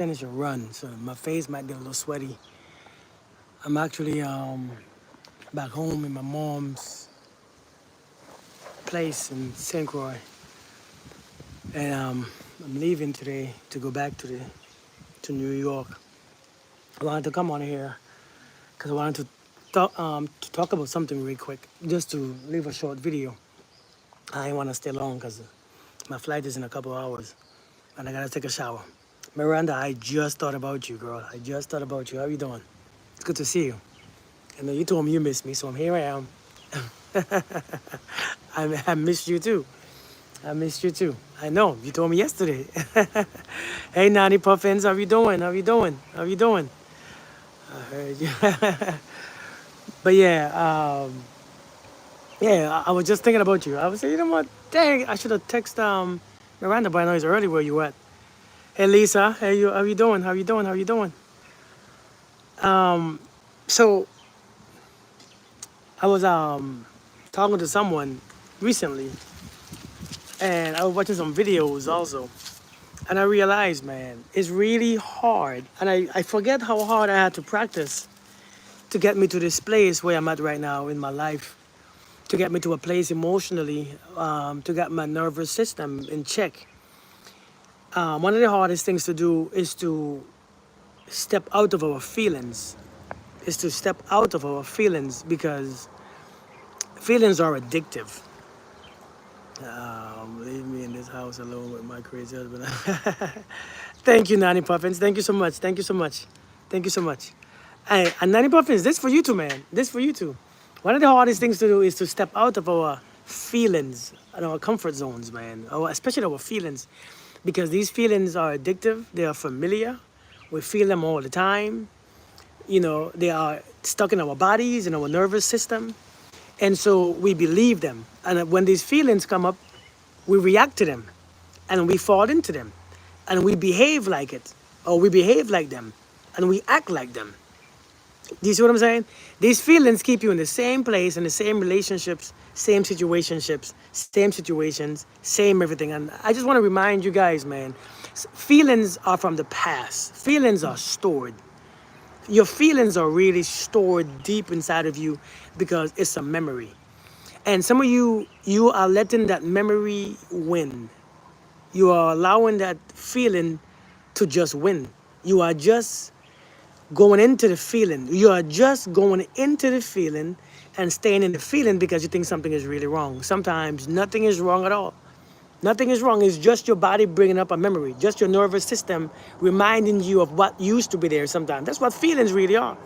finish a run, so my face might get a little sweaty. I'm actually back home in my mom's place in St. Croix, and I'm leaving today to go back to New York. I wanted to come on here because I wanted to talk about something real quick, just to leave a short video. I ain't want to stay long because my flight is in a couple hours, and I gotta take a shower. Miranda, I just thought about you, girl. I just thought about you. How you doing? It's good to see you. I know you told me you missed me, so here I am. I missed you too. I missed you too. I know. You told me yesterday. Hey, Nanny Puffins, how you doing? How you doing? How you doing? I heard you. But yeah, I was just thinking about you. I was saying, you know what? Dang, I should have texted Miranda, but I know it's early where you at. Hey, Lisa. Hey, you. How you doing? How you doing? How you doing? So I was talking to someone recently, and I was watching some videos also, and I realized, man, it's really hard, and I forget how hard I had to practice to get me to this place where I'm at right now in my life, to get me to a place emotionally, to get my nervous system in check. One of the hardest things to do is to step out of our feelings, because feelings are addictive. Leave me in this house alone with my crazy husband. Thank you, Nanny Puffins. Thank you so much. Thank you so much. Thank you so much. Hey, and Nanny Puffins, this for you too, man. This for you too. One of the hardest things to do is to step out of our feelings and our comfort zones, man. Especially our feelings, because these feelings are addictive. They are familiar. We feel them all the time. You know, they are stuck in our bodies, in our nervous system. And so we believe them. And when these feelings come up, we react to them and we fall into them and we behave like it, or we behave like them and we act like them. Do you see what I'm saying? These feelings keep you in the same place, in the same relationships, same situations, same everything. And I just want to remind you guys, man, feelings are from the past. Feelings are stored. Your feelings are really stored deep inside of you because it's a memory. And some of you are letting that memory win. You are allowing that feeling to just win. You are just going into the feeling. You are just going into the feeling and staying in the feeling because you think something is really wrong. Sometimes nothing is wrong at all. Nothing is wrong. It's just your body bringing up a memory, just your nervous system reminding you of what used to be there sometimes. That's what feelings really are.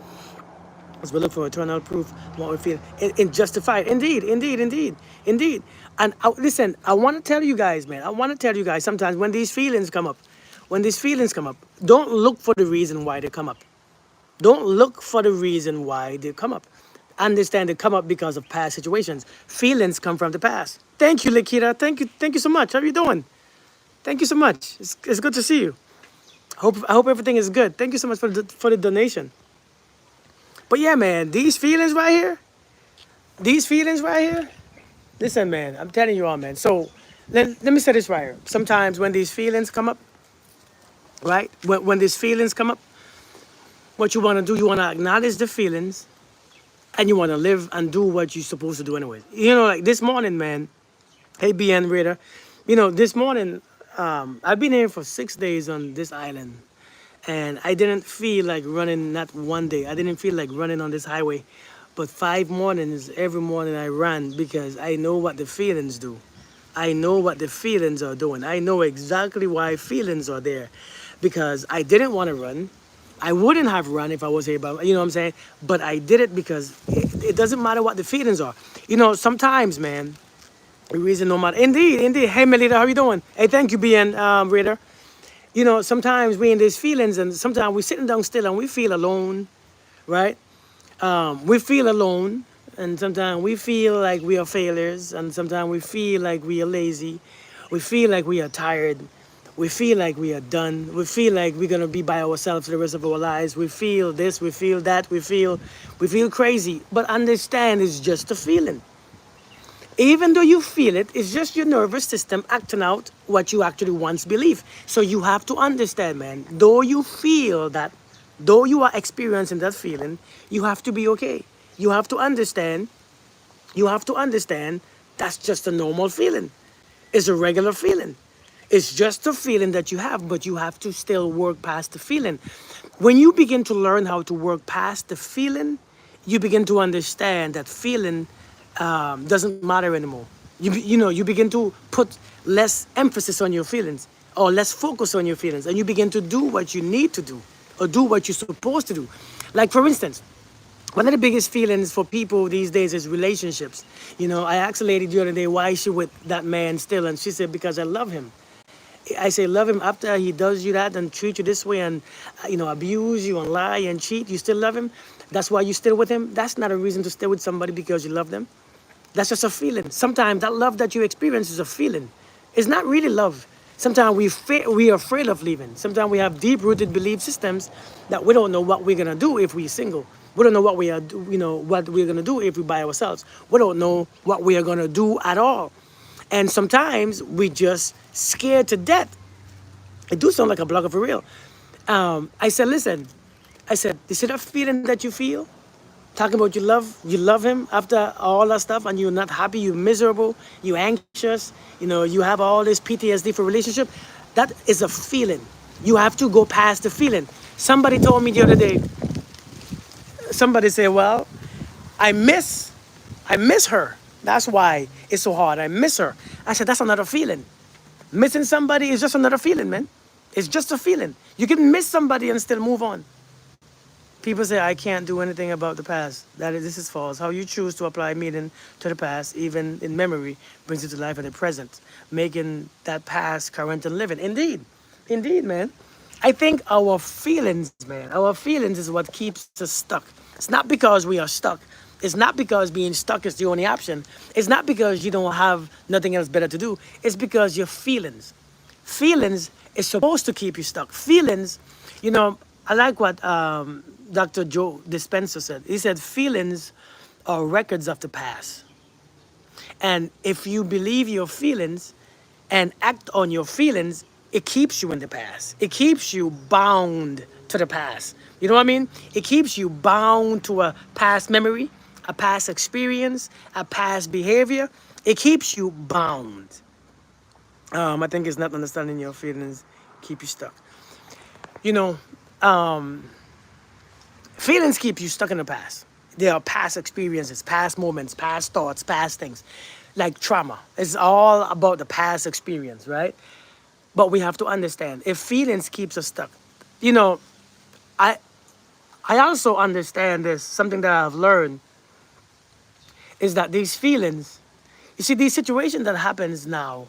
As we look for eternal proof of what we feel in justified. Indeed, indeed, indeed, indeed. And listen, I want to tell you guys, man, I want to tell you guys sometimes when these feelings come up, don't look for the reason why they come up. Don't look for the reason why they come up. Understand they come up because of past situations. Feelings come from the past. Thank you, Lakita. Thank you so much. How are you doing? Thank you so much. It's good to see you. I hope everything is good. Thank you so much for the donation. But yeah, man, these feelings right here. Listen, man, I'm telling you all, man. So let me say this right here. Sometimes when these feelings come up, right? When these feelings come up, what you want to do, you want to acknowledge the feelings, and you want to live and do what you're supposed to do anyway. You know, like this morning, man. Hey, BN Raider. You know, this morning, I've been here for 6 days on this island. And I didn't feel like running, not one day. I didn't feel like running on this highway. But 5 mornings, every morning I ran because I know what the feelings do. I know what the feelings are doing. I know exactly why feelings are there. Because I didn't want to run. I wouldn't have run if I was here, but you know what I'm saying? But I did it because it doesn't matter what the feelings are. You know, sometimes, man, the reason no matter. Indeed. Hey, Melita, how you doing? Hey, thank you, BN Raider. You know, sometimes we in these feelings, and sometimes we're sitting down still and we feel alone, right? We feel alone, and sometimes we feel like we are failures, and sometimes we feel like we are lazy. We feel like we are tired. We feel like we are done. We feel like we're gonna be by ourselves for the rest of our lives. We feel this, we feel that, we feel crazy. But understand, it's just a feeling. Even though you feel it, it's just your nervous system acting out what you actually once believed. So you have to understand, man, though you feel that, though you are experiencing that feeling, you have to be okay. You have to understand, you have to understand that's just a normal feeling. It's a regular feeling. It's just a feeling that you have, but you have to still work past the feeling. When you begin to learn how to work past the feeling, you begin to understand that feeling doesn't matter anymore. You begin to put less emphasis on your feelings or less focus on your feelings, and you begin to do what you need to do or do what you're supposed to do. Like for instance, one of the biggest feelings for people these days is relationships. I asked a lady the other day why is she with that man still, and she said because I love him. I say love him after he does you that and treat you this way and abuse you and lie and cheat. You still love him. That's why you still with him. That's not a reason to stay with somebody because you love them. That's just a feeling. Sometimes that love that you experience is a feeling. It's not really love. Sometimes we are afraid of leaving. Sometimes we have deep-rooted belief systems that we don't know what we're gonna do if we're single. We don't know what what we're gonna do if we're by ourselves. We don't know what we are gonna do at all. And sometimes we just scared to death. It do sound like a blogger for real. I said, listen, I said, you see that feeling that you feel? Talking about you love him after all that stuff and you're not happy, you're miserable, you're anxious, you have all this PTSD for relationship. That is a feeling. You have to go past the feeling. Somebody told me the other day, somebody said, well, I miss I miss her. That's why it's so hard. I miss her. I said, that's another feeling. Missing somebody is just another feeling, man. It's just a feeling. You can miss somebody and still move on. People say, I can't do anything about the past. This is false. How you choose to apply meaning to the past, even in memory, brings you to life in the present, making that past current and living. Indeed. Indeed, man. I think our feelings, man, our feelings is what keeps us stuck. It's not because we are stuck. It's not because being stuck is the only option. It's not because you don't have nothing else better to do. It's because your feelings. Feelings is supposed to keep you stuck. Feelings, I like what Dr. Joe Dispenza said. He said feelings are records of the past. And if you believe your feelings and act on your feelings, it keeps you in the past. It keeps you bound to the past. You know what I mean? It keeps you bound to a past memory, a past experience, a past behavior. It keeps you bound. I think it's not understanding your feelings keep you stuck. You know, um, Feelings keep you stuck in the past. They are past experiences, past moments, past thoughts, past things. Like trauma. It's all about the past experience, right? But we have to understand if feelings keeps us stuck. You know, I I also understand this, something that I've learned is that these feelings, you see, these situations that happens now,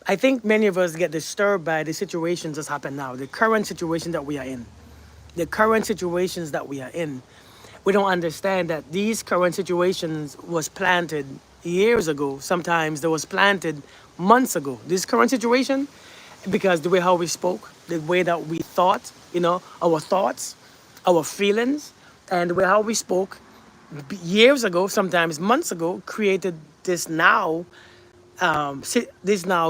I think many of us get disturbed by the situations that happen now, the current situation that we are in. The current situations that we are in. We don't understand that these current situations was planted years ago. Sometimes they was planted months ago. This current situation, because the way how we spoke, the way that we thought, our thoughts, our feelings, and the way how we spoke years ago, sometimes months ago, created these now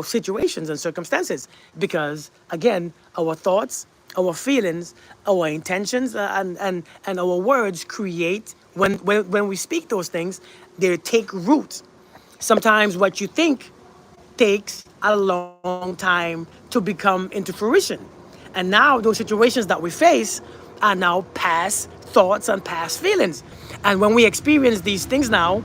situations and circumstances because again our thoughts, our feelings, our intentions, and our words create when we speak those things, they take root. Sometimes what you think takes a long time to become into fruition, and now those situations that we face are now past thoughts and past feelings. And when we experience these things now,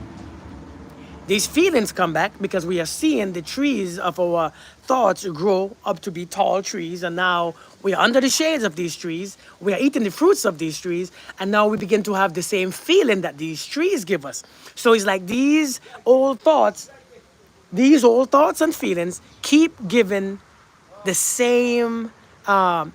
these feelings come back because we are seeing the trees of our thoughts grow up to be tall trees. And now we are under the shades of these trees. We are eating the fruits of these trees. And now we begin to have the same feeling that these trees give us. So it's like these old thoughts and feelings keep giving the same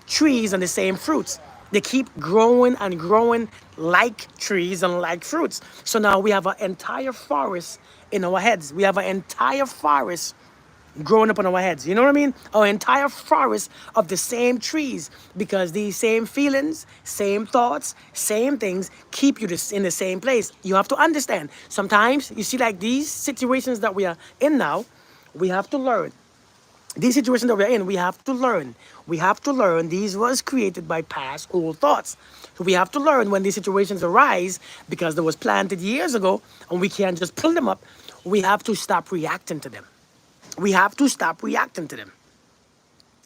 trees and the same fruits. They keep growing and growing like trees and like fruits. So now we have an entire forest in our heads. We have an entire forest growing up on our heads. You know what I mean? Our entire forest of the same trees, because these same feelings, same thoughts, same things keep you in the same place. You have to understand. Sometimes you see, like these situations that we are in now, we have to learn. These situations that we're in, we have to learn. We have to learn these was created by past old thoughts. So we have to learn when these situations arise because they was planted years ago and we can't just pull them up. We have to stop reacting to them. We have to stop reacting to them.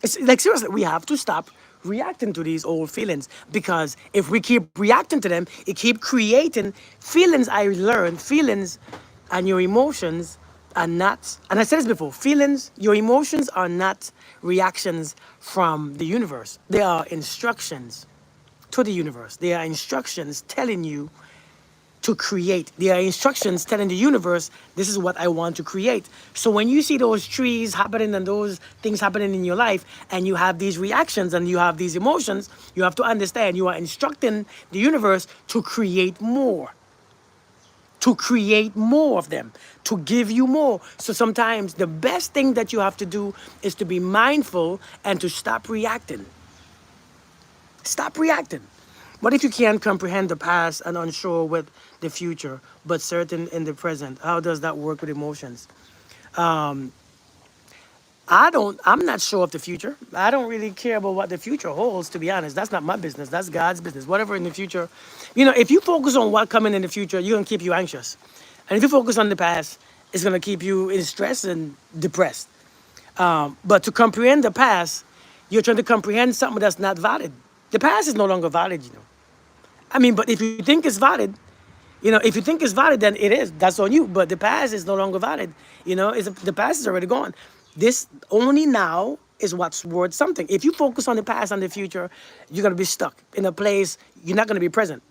It's like seriously, we have to stop reacting to these old feelings, because if we keep reacting to them, it keep creating feelings. I learned feelings and your emotions are not, and I said this before, feelings, your emotions are not reactions from the universe. They are instructions to the universe. They are instructions telling you to create. There are instructions telling the universe, this is what I want to create. So when you see those trees happening and those things happening in your life, and you have these reactions and you have these emotions, you have to understand you are instructing the universe to create more. To create more of them, to give you more. So sometimes the best thing that you have to do is to be mindful and to stop reacting. Stop reacting. What if you can't comprehend the past and unsure with the future, but certain in the present? How does that work with emotions? I'm not sure of the future. I don't really care about what the future holds, to be honest. That's not my business. That's God's business. Whatever in the future. If you focus on what coming in the future, you're going to keep you anxious. And if you focus on the past, it's going to keep you in stress and depressed. But to comprehend the past, you're trying to comprehend something that's not valid. The past is no longer valid. I mean, but if you think it's valid, if you think it's valid, then it is. That's on you. But the past is no longer valid. The past is already gone. This only now is what's worth something. If you focus on the past and the future, you're going to be stuck in a place you're not going to be present.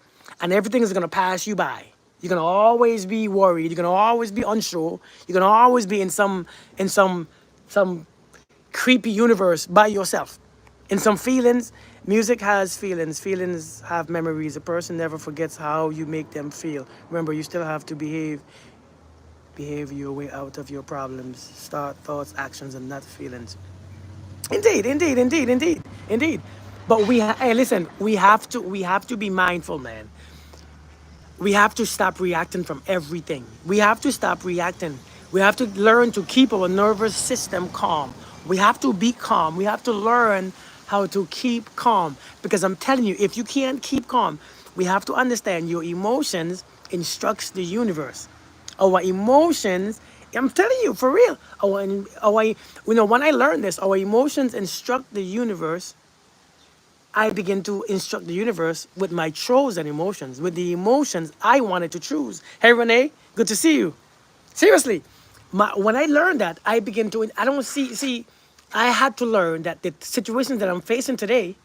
And everything is going to pass you by. You're going to always be worried. You're going to always be unsure. You're going to always be in some creepy universe by yourself. In some feelings, music has feelings. Feelings have memories. A person never forgets how you make them feel. Remember, you still have to behave your way out of your problems. Start thoughts, actions, and not feelings. Indeed, indeed, indeed, indeed, indeed. But hey, listen, we have to be mindful, man. We have to stop reacting from everything. We have to stop reacting. We have to learn to keep our nervous system calm. We have to be calm. We have to learn how to keep calm. Because I'm telling you, if you can't keep calm, we have to understand your emotions instructs the universe. Our emotions, I'm telling you, for real. When I learned this, our emotions instruct the universe. I begin to instruct the universe with my chosen emotions, with the emotions I wanted to choose. Hey, Renee, good to see you. Seriously, when I learned that, I begin to, I don't see, I had to learn that the situation that I'm facing today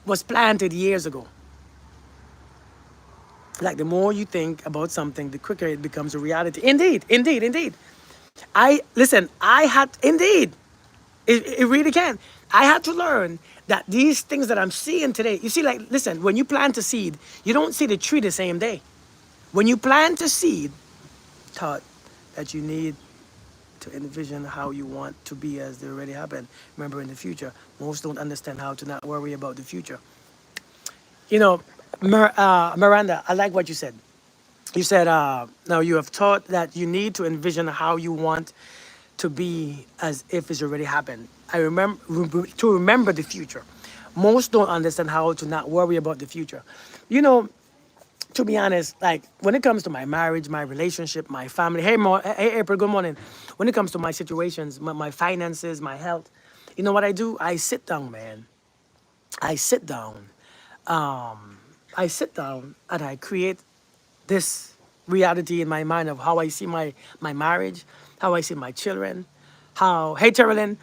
was planted years ago. Like the more you think about something, the quicker it becomes a reality. Indeed, indeed, indeed. Indeed, it really can. I had to learn that these things that I'm seeing today, you see, like, listen, when you plant a seed, you don't see the tree the same day. When you plant a seed, taught that you need to envision how you want to be as they already happen. Remember, in the future, most don't understand how to not worry about the future. Miranda, I like what you said. You said, now you have taught that you need to envision how you want to be as if it's already happened. I remember the future. Most don't understand how to not worry about the future. You know, to be honest, like when it comes to my marriage, my relationship, my family, hey April, good morning. When it comes to my situations, my finances, my health, you know what I do? I sit down, man. I sit down. I sit down and I create this reality in my mind of how I see my marriage, how I see my children, hey Terilyn,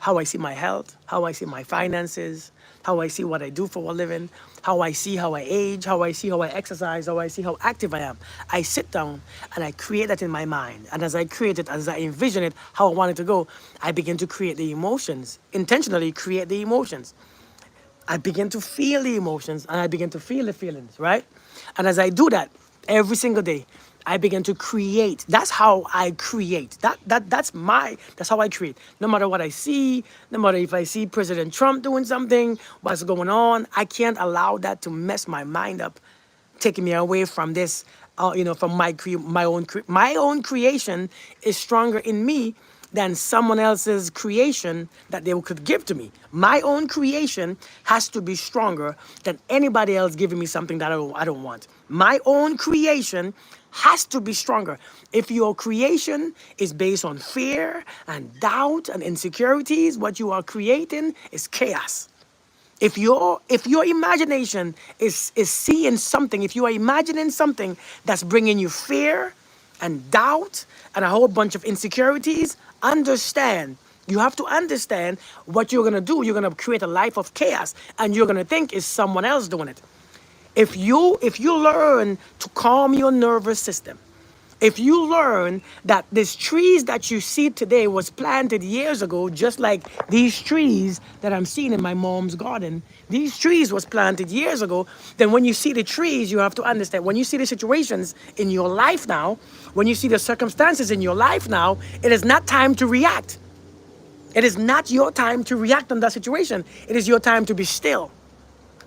how I see my health, how I see my finances, how I see what I do for a living, how I see how I age, how I see how I exercise, how I see how active I am. I sit down and I create that in my mind. And as I create it, as I envision it, how I want it to go, I begin to create the emotions, intentionally create the emotions. I begin to feel the emotions and I begin to feel the feelings, right? And as I do that every single day, I begin to create. That's how I create. That's how I create. No matter what I see, no matter if I see President Trump doing something, what's going on, I can't allow that to mess my mind up, taking me away from this, from my own creation is stronger in me than someone else's creation that they could give to me. My own creation has to be stronger than anybody else giving me something that I don't want. My own creation has to be stronger. If your creation is based on fear and doubt and insecurities, what you are creating is chaos. If your imagination is seeing something, if you are imagining something that's bringing you fear and doubt and a whole bunch of insecurities, understand. You have to understand what you're gonna do. You're gonna create a life of chaos, and you're gonna think it's someone else doing it. If you learn to calm your nervous system, if you learn that these trees that you see today was planted years ago, just like these trees that I'm seeing in my mom's garden, these trees was planted years ago, then when you see the trees, you have to understand, when you see the situations in your life now, when you see the circumstances in your life now, it is not time to react. It is not your time to react on that situation. It is your time to be still.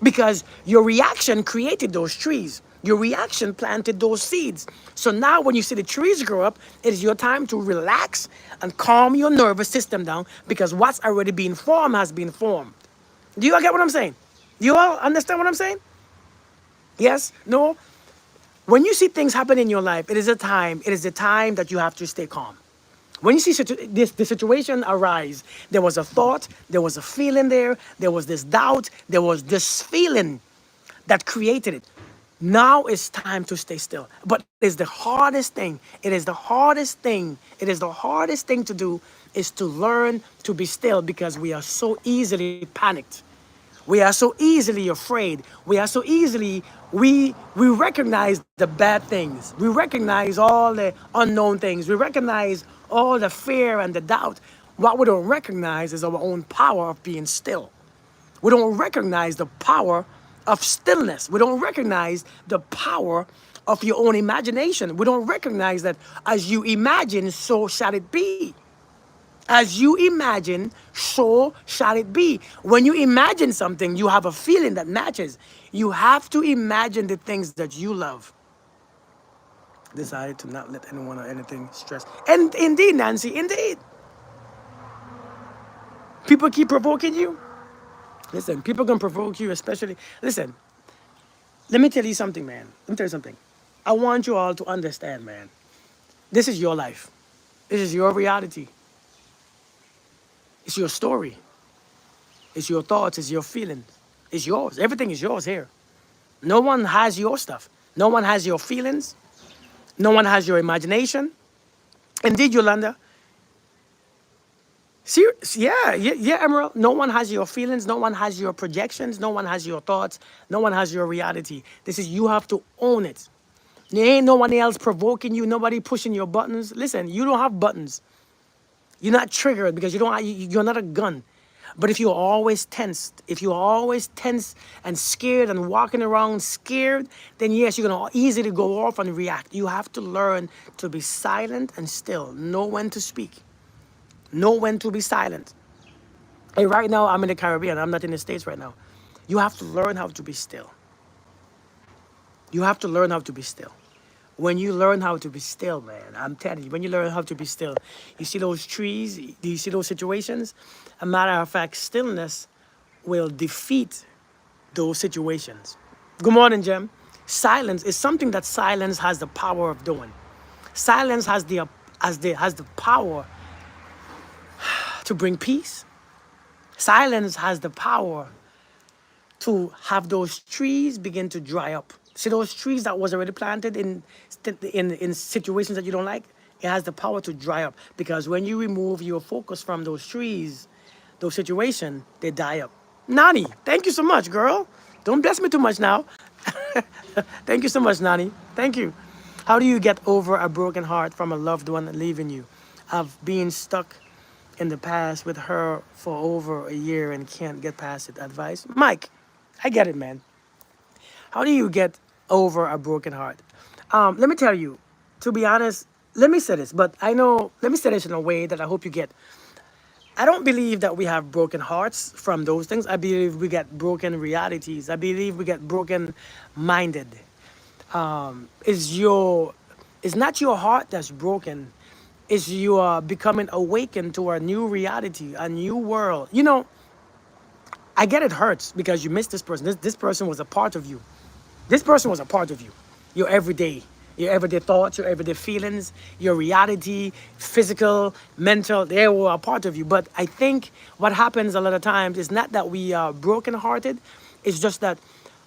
Because your reaction created those trees. Your reaction planted those seeds. So now when you see the trees grow up, it is your time to relax and calm your nervous system down, because what's already been formed has been formed. Do you all get what I'm saying? You all understand what I'm saying? Yes? No? When you see things happen in your life, it is the time that you have to stay calm. When you see the situation arise, there was a thought, there was a feeling there was this doubt, there was this feeling that created it. Now it's time to stay still. But it's the hardest thing. It is the hardest thing. It is the hardest thing to do, is to learn to be still, because we are so easily panicked. We are so easily afraid. We are so easily, we recognize the bad things. We recognize all the unknown things. We recognize all the fear and the doubt. What we don't recognize is our own power of being still. We don't recognize the power of stillness. We don't recognize the power of your own imagination. We don't recognize that as you imagine, so shall it be. As you imagine, so shall it be. When you imagine something, you have a feeling that matches. You have to imagine the things that you love. Decided to not let anyone or anything stress. And indeed, Nancy, indeed. People keep provoking you. Listen, people can provoke you, especially. Listen, let me tell you something, man. Let me tell you something. I want you all to understand, man. This is your life. This is your reality. It's your story. It's your thoughts. It's your feelings. It's yours. Everything is yours here. No one has your stuff. No one has your feelings. No one has your imagination. Indeed, Yolanda. Serious? Yeah, Emerald. No one has your feelings. No one has your projections. No one has your thoughts. No one has your reality. This is, you have to own it. There ain't no one else provoking you. Nobody pushing your buttons. Listen, you don't have buttons. You're not triggered because you're not a gun. But if you're always tensed, if you're always tense and scared and walking around scared, then yes, you're going to easily go off and react. You have to learn to be silent and still. Know when to speak. Know when to be silent. Hey, right now, I'm in the Caribbean. I'm not in the States right now. You have to learn how to be still. You have to learn how to be still. When you learn how to be still, man, I'm telling you, when you learn how to be still, you see those trees, do you see those situations? A matter of fact, stillness will defeat those situations. Good morning, Jem. Silence is something that silence has the power of doing. Silence has the power to bring peace. Silence has the power to have those trees begin to dry up. See those trees that was already planted in situations that you don't like? It has the power to dry up, because when you remove your focus from those trees, those situations, they die up. Nani, thank you so much, girl. Don't bless me too much now. Thank you so much, Nani. Thank you. How do you get over a broken heart from a loved one leaving you? I've been stuck in the past with her for over a year and can't get past it. Advice? Mike, I get it, man. How do you get over a broken heart? Let me tell you, to be honest, let me say this, but I know, let me say this in a way that I hope you get. I don't believe that we have broken hearts from those things. I believe we get broken realities. I believe we get broken minded. Is your, it's not your heart that's broken. It's you are becoming awakened to a new reality, a new world. You know, I get it hurts because you miss this person. This person was a part of you. This person was a part of you. Your everyday thoughts, your everyday feelings, your reality, physical, mental, they were a part of you. But I think what happens a lot of times is not that we are brokenhearted, it's just that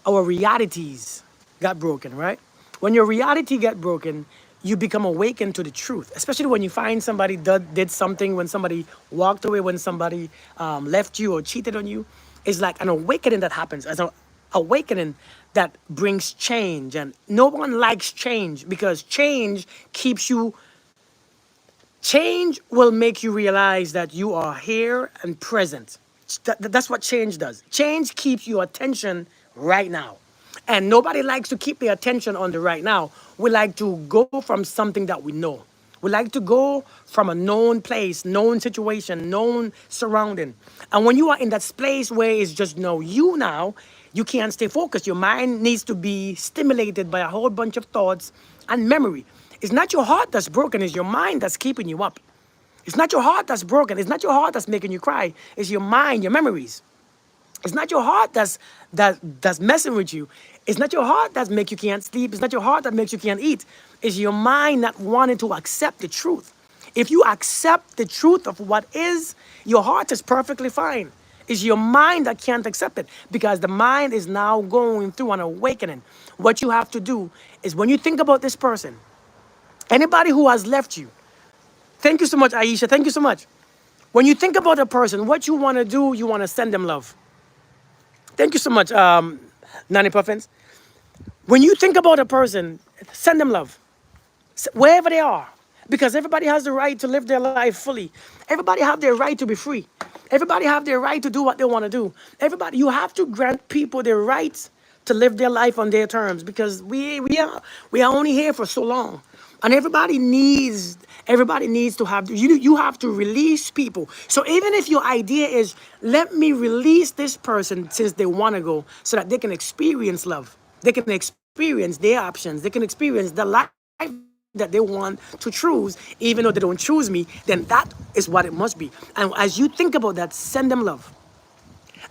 our realities got broken, right? When your reality get broken, you become awakened to the truth, especially when you find somebody did something, when somebody walked away, when somebody left you or cheated on you. It's like an awakening that happens, as an awakening that brings change. And no one likes change because change will make you realize that you are here and present. That's what change does. Change keeps your attention right now. And nobody likes to keep their attention on the right now. We like to go from something that we know. We like to go from a known place, known situation, known surrounding. And when you are in that place where it's just no you now, you can't stay focused. Your mind needs to be stimulated by a whole bunch of thoughts and memory. It's not your heart that's broken, it's your mind that's keeping you up. It's not your heart that's broken. It's not your heart that's making you cry. It's your mind, your memories. It's not your heart that's messing with you. It's not your heart that makes you can't sleep. It's not your heart that makes you can't eat. It's your mind not wanting to accept the truth. If you accept the truth of what is, your heart is perfectly fine. It's your mind that can't accept it because the mind is now going through an awakening. What you have to do is when you think about this person, anybody who has left you, thank you so much, Aisha. Thank you so much. When you think about a person, what you want to do, you want to send them love. Thank you so much, Nanny Puffins. When you think about a person, send them love, wherever they are, because everybody has the right to live their life fully. Everybody have their right to be free. Everybody have their right to do what they want to do. Everybody, you have to grant people their rights to live their life on their terms because we are only here for so long. And everybody needs to have you have to release people. So even if your idea is let me release this person since they want to go so that they can experience love. They can experience their options. They can experience the life that they want to choose, even though they don't choose me, then that is what it must be. And as you think about that, send them love.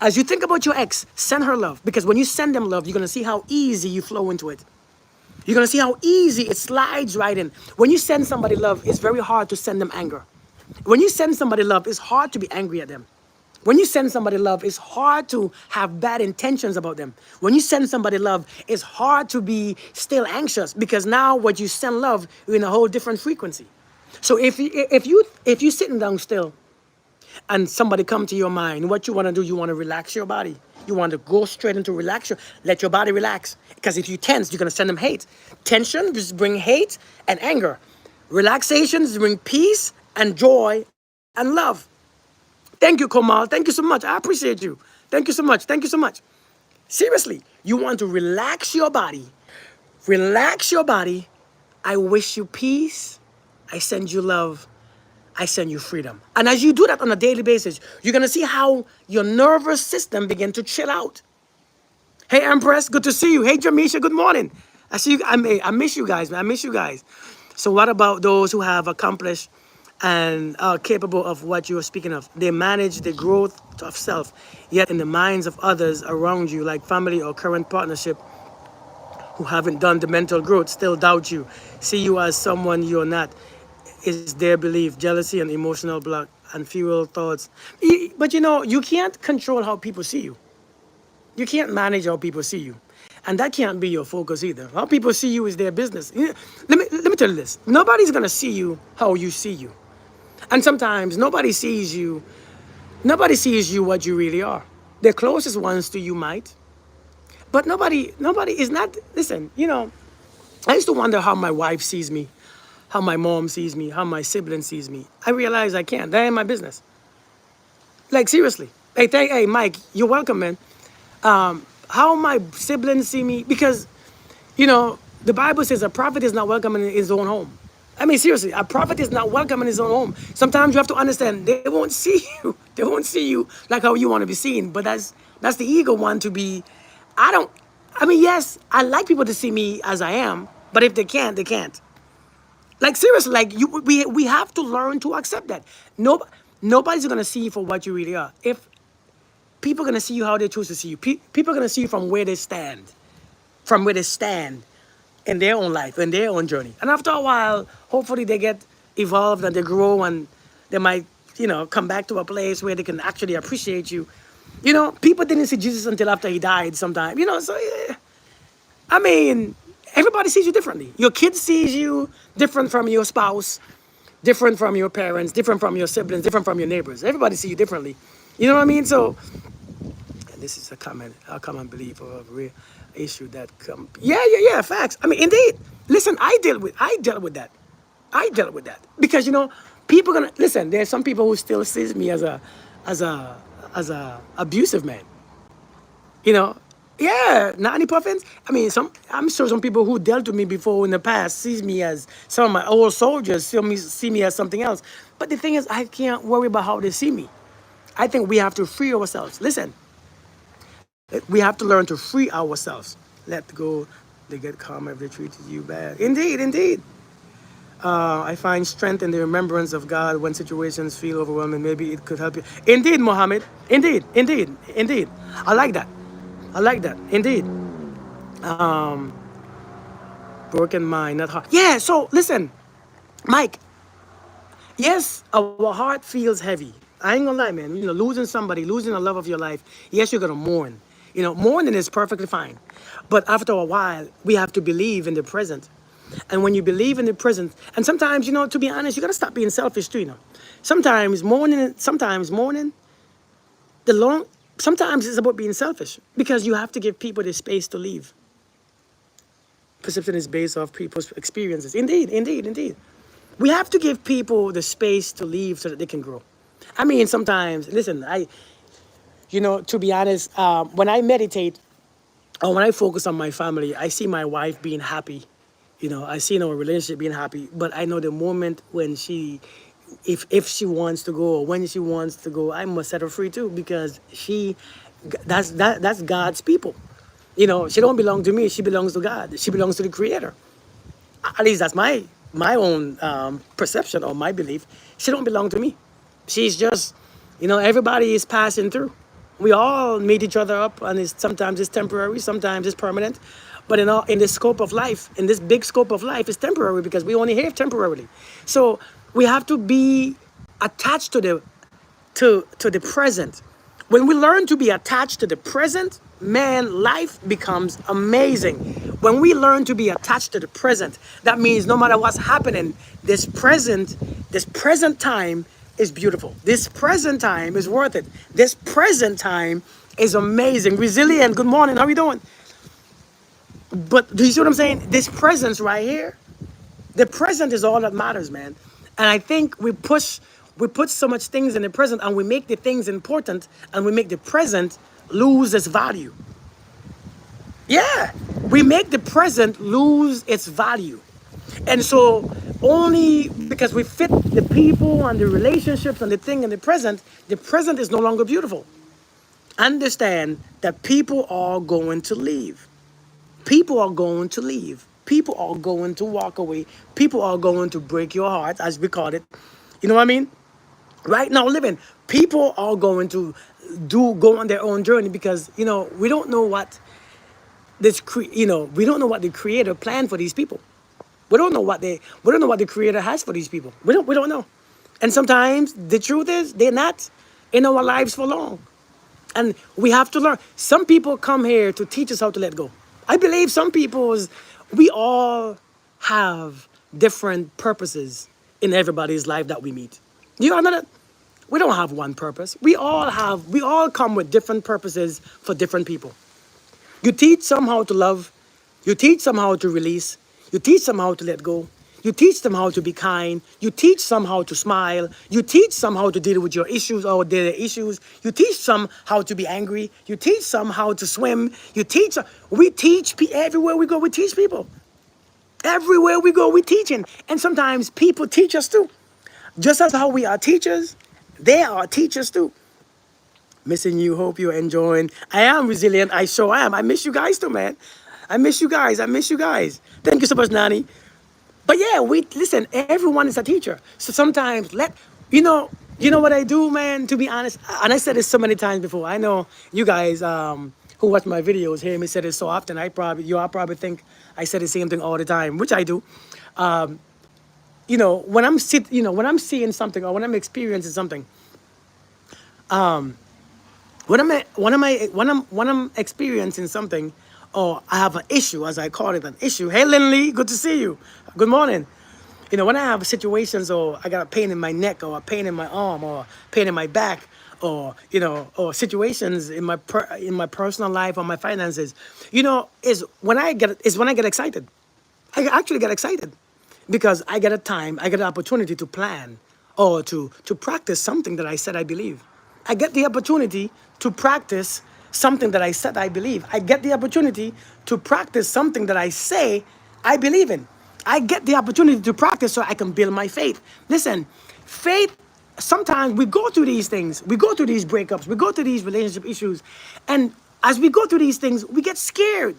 As you think about your ex, send her love. Because when you send them love, you're going to see how easy you flow into it. You're going to see how easy it slides right in. When you send somebody love, it's very hard to send them anger. When you send somebody love, it's hard to be angry at them. When you send somebody love, it's hard to have bad intentions about them. When you send somebody love, it's hard to be still anxious because now what you send love, you're in a whole different frequency. So if you sitting down still and somebody come to your mind, what you want to do, you want to relax your body. You want to go straight into let your body relax. Because if you tense, you're going to send them hate. Tension just bring hate and anger. Relaxations bring peace and joy and love. Thank you, Komal. Thank you so much. I appreciate you. Thank you so much. Thank you so much. Seriously, you want to relax your body. Relax your body. I wish you peace. I send you love. I send you freedom. And as you do that on a daily basis, you're going to see how your nervous system begin to chill out. Hey, Empress, good to see you. Hey, Jamisha, good morning. I see you. I miss you guys, man. I miss you guys. So what about those who have accomplished and are capable of what you are speaking of? They manage the growth of self, yet in the minds of others around you, like family or current partnership, who haven't done the mental growth, still doubt you, see you as someone you're not, is their belief, jealousy and emotional block and fuel thoughts. But you know, you can't control how people see you. You can't manage how people see you. And that can't be your focus either. How people see you is their business. Let me tell you this. Nobody's going to see you how you see you. And sometimes nobody sees you what you really are. The closest ones to you might. But nobody is not, listen, you know, I used to wonder how my wife sees me, how my mom sees me, how my sibling sees me. I realize I can't. That ain't my business. Like, seriously. Hey, Mike, you're welcome, man. How my siblings see me, because, you know, The Bible says a prophet is not welcome in his own home. I mean, seriously, a prophet is not welcome in his own home. Sometimes you have to understand they won't see you. They won't see you like how you want to be seen. But that's the ego one to be. I don't. I mean, yes, I like people to see me as I am. But if they can't, they can't. Like seriously, like we have to learn to accept that. Nobody's gonna see you for what you really are. If people are gonna see you how they choose to see you, people are gonna see you from where they stand in their own life, in their own journey. And after a while, hopefully they get evolved and they grow and they might, come back to a place where they can actually appreciate you. People didn't see Jesus until after he died sometime, so yeah. I mean, everybody sees you differently. Your kid sees you different from your spouse, different from your parents, different from your siblings, different from your neighbors. Everybody see you differently. You know what I mean? So, and this is a common belief or a real issue that come. Yeah, facts. I mean, indeed. Listen, I dealt with that. I dealt with that because people gonna listen. There's some people who still sees me as a abusive man. You know, yeah, not any puffins. I mean, I'm sure some people who dealt with me before in the past sees me as some of my old soldiers see me as something else. But the thing is, I can't worry about how they see me. I think we have to free ourselves. Listen, we have to learn to free ourselves. Let go. They get calm if they treated you bad. Indeed, indeed. I find strength in the remembrance of God when situations feel overwhelming. Maybe it could help you. Indeed, Mohammed. Indeed, indeed, indeed. I like that. I like that. Indeed. Broken mind, not heart. Yeah, so listen, Mike. Yes, our heart feels heavy. I ain't gonna lie, man. Losing somebody, losing the love of your life. Yes, you're gonna mourn. Mourning is perfectly fine. But after a while, we have to believe in the present. And when you believe in the present, and sometimes, to be honest, you gotta stop being selfish too. Sometimes mourning, the long, sometimes it's about being selfish because you have to give people the space to leave. Perception is based off people's experiences. Indeed, indeed, indeed. We have to give people the space to leave so that they can grow. I mean, sometimes, listen, to be honest, when I meditate or when I focus on my family, I see my wife being happy. I see our relationship being happy. But I know the moment when if she wants to go or when she wants to go, I must set her free too because that's God's people. She don't belong to me. She belongs to God. She belongs to the Creator. At least that's my own perception or my belief. She don't belong to me. She's just, everybody is passing through. We all meet each other up, and sometimes it's temporary, sometimes it's permanent. But in this scope of life, in this big scope of life, it's temporary because we only here temporarily. So we have to be attached to the present. When we learn to be attached to the present, man, life becomes amazing. When we learn to be attached to the present, that means no matter what's happening, this present time is beautiful. This present time is worth it. This present time is amazing. Resilient, good morning, how are you doing? But do you see what I'm saying? This presence right here, the present is all that matters, man. And I think we put so much things in the present and we make the things important and we make the present lose its value. Yeah, we make the present lose its value. And so only because we fit the people and the relationships and the thing in the present is no longer beautiful. Understand that people are going to leave. People are going to leave. People are going to walk away. People are going to break your heart, as we call it. You know what I mean? Right now, living. People are going to go on their own journey because, we don't know what we don't know what the Creator planned for these people. We don't know what the Creator has for these people. We don't know. And sometimes the truth is they're not in our lives for long. And we have to learn. Some people come here to teach us how to let go. I believe we all have different purposes in everybody's life that we meet. You know that? We don't have one purpose. We all come with different purposes for different people. You teach some how to love. You teach some how to release. You teach some how to let go. You teach them how to be kind. You teach some how to smile. You teach some how to deal with your issues or their issues. You teach some how to be angry. You teach some how to swim. We teach everywhere we go. We teach people. Everywhere we go, we're teaching. And sometimes people teach us too. Just as how we are teachers, they are teachers too. Missing you. Hope you're enjoying. I am resilient. I sure am. I miss you guys too, man. I miss you guys. I miss you guys. Thank you so much, Nani. But yeah, we listen. Everyone is a teacher. So sometimes you know what I do, man. To be honest, and I said this so many times before. I know you guys who watch my videos hear me say this so often. I probably think I say the same thing all the time, which I do. When I'm seeing something or when I'm experiencing something, when I'm experiencing something, or I have an issue, as I call it, an issue. Hey, Lindley, good to see you. Good morning. When I have situations, or I got a pain in my neck, or a pain in my arm, or pain in my back, or situations in in my personal life or my finances, is when I get excited. I actually get excited because I get an opportunity to plan or to practice something that I said I believe. I get the opportunity to practice something that I said I believe. I get the opportunity to practice something that I say I believe in. I get the opportunity to practice so I can build my faith. Listen, faith, sometimes we go through these things. We go through these breakups. We go through these relationship issues. And as we go through these things, we get scared.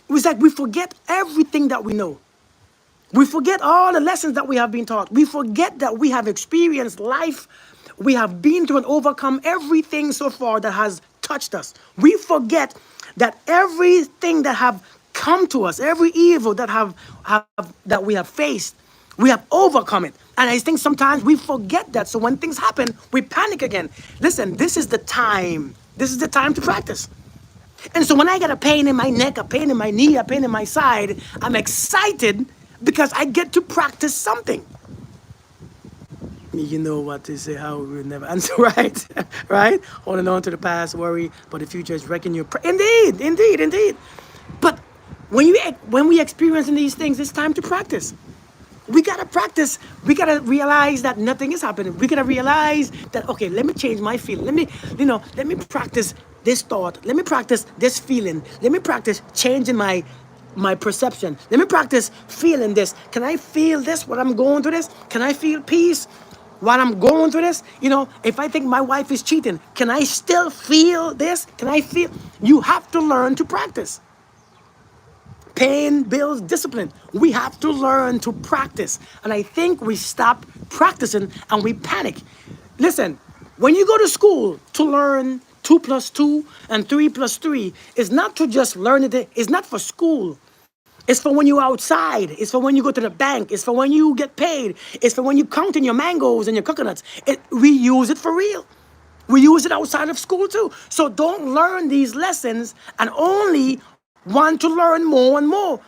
It's like we forget everything that we know. We forget all the lessons that we have been taught. We forget that we have experienced life. We have been through and overcome everything so far that has touched us. We forget that everything that have come to us, every evil that we have faced, we have overcome it. And I think sometimes we forget that. So when things happen, we panic again. Listen, this is the time. This is the time to practice. And so when I get a pain in my neck, a pain in my knee, a pain in my side, I'm excited because I get to practice something. You know what they say, how we will never answer, right? Right? Holding on to the past, worry, but the future is wrecking you. Indeed, indeed, indeed. But when we experiencing these things, it's time to practice. We gotta practice. We gotta realize that nothing is happening. We gotta realize that, okay, let me change my feeling. Let me practice this thought. Let me practice this feeling. Let me practice changing my perception. Let me practice feeling this. Can I feel this while I'm going through this? Can I feel peace while I'm going through this? If I think my wife is cheating, can I still feel this? Can I feel? You have to learn to practice. Pain builds discipline. We have to learn to practice. And I think we stop practicing and we panic. Listen, when you go to school to learn 2 plus 2 and 3 plus 3, it's not to just learn it. It's not for school. It's for when you're outside. It's for when you go to the bank. It's for when you get paid. It's for when you counting your mangoes and your coconuts. We use it for real. We use it outside of school too. So don't learn these lessons and only want to learn more and more.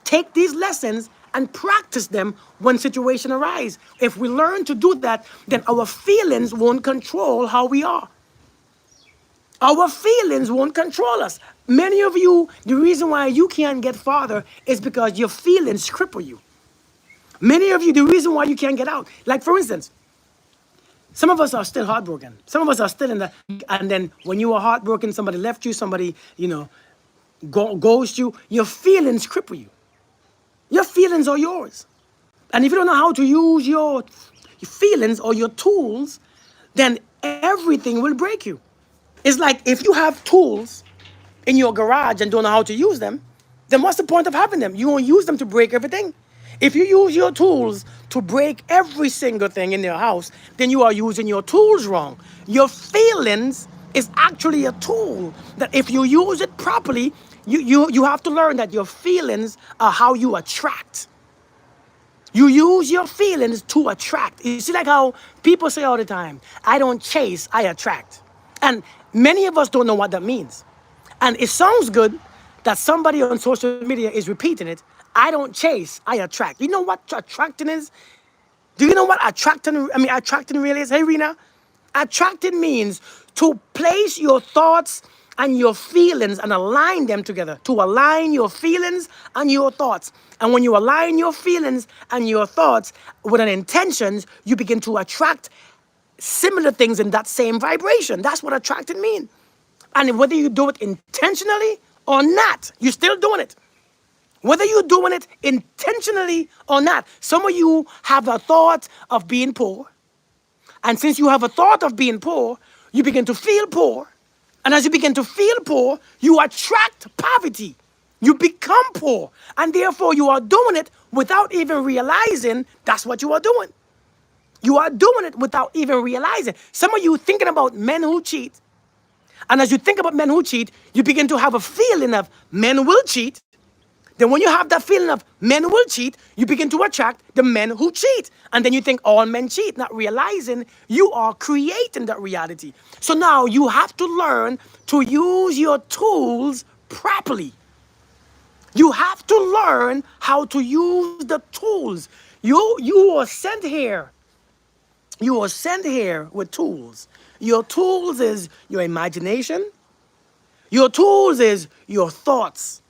Take these lessons and practice them when situation arise. If we learn to do that, then our feelings won't control how we are. Our feelings won't control us. Many of you, the reason why you can't get farther is because your feelings cripple you. Many of you, the reason why you can't get out, like for instance, some of us are still heartbroken. Some of us are still in the, and then when you are heartbroken, somebody left you, somebody, ghost you, your feelings cripple you. Your feelings are yours. And if you don't know how to use your feelings or your tools, then everything will break you. It's like if you have tools in your garage and don't know how to use them, then what's the point of having them? You won't use them to break everything. If you use your tools to break every single thing in your house, then you are using your tools wrong. Your feelings is actually a tool that if you use it properly, you have to learn that your feelings are how you attract. You use your feelings to attract. You see, like how people say all the time, I don't chase, I attract. And many of us don't know what that means. And it sounds good that somebody on social media is repeating it. I don't chase, I attract. You know what attracting is? Do you know what attracting really is? Hey, Rena, attracting means to place your thoughts and your feelings and align them together. To align your feelings and your thoughts. And when you align your feelings and your thoughts with an intention, you begin to attract similar things in that same vibration. That's what attracting means. And whether you do it intentionally or not, you're still doing it. Whether you're doing it intentionally or not. Some of you have a thought of being poor. And since you have a thought of being poor, you begin to feel poor. And as you begin to feel poor, you attract poverty. You become poor. And therefore, you are doing it without even realizing that's what you are doing. You are doing it without even realizing. Some of you thinking about men who cheat. And as you think about men who cheat, you begin to have a feeling of men will cheat. Then when you have that feeling of men will cheat, you begin to attract the men who cheat. And then you think all men cheat, not realizing you are creating that reality. So now you have to learn to use your tools properly. You have to learn how to use the tools. You are sent here. You are sent here with tools. Your tools is your imagination. Your tools is your thoughts.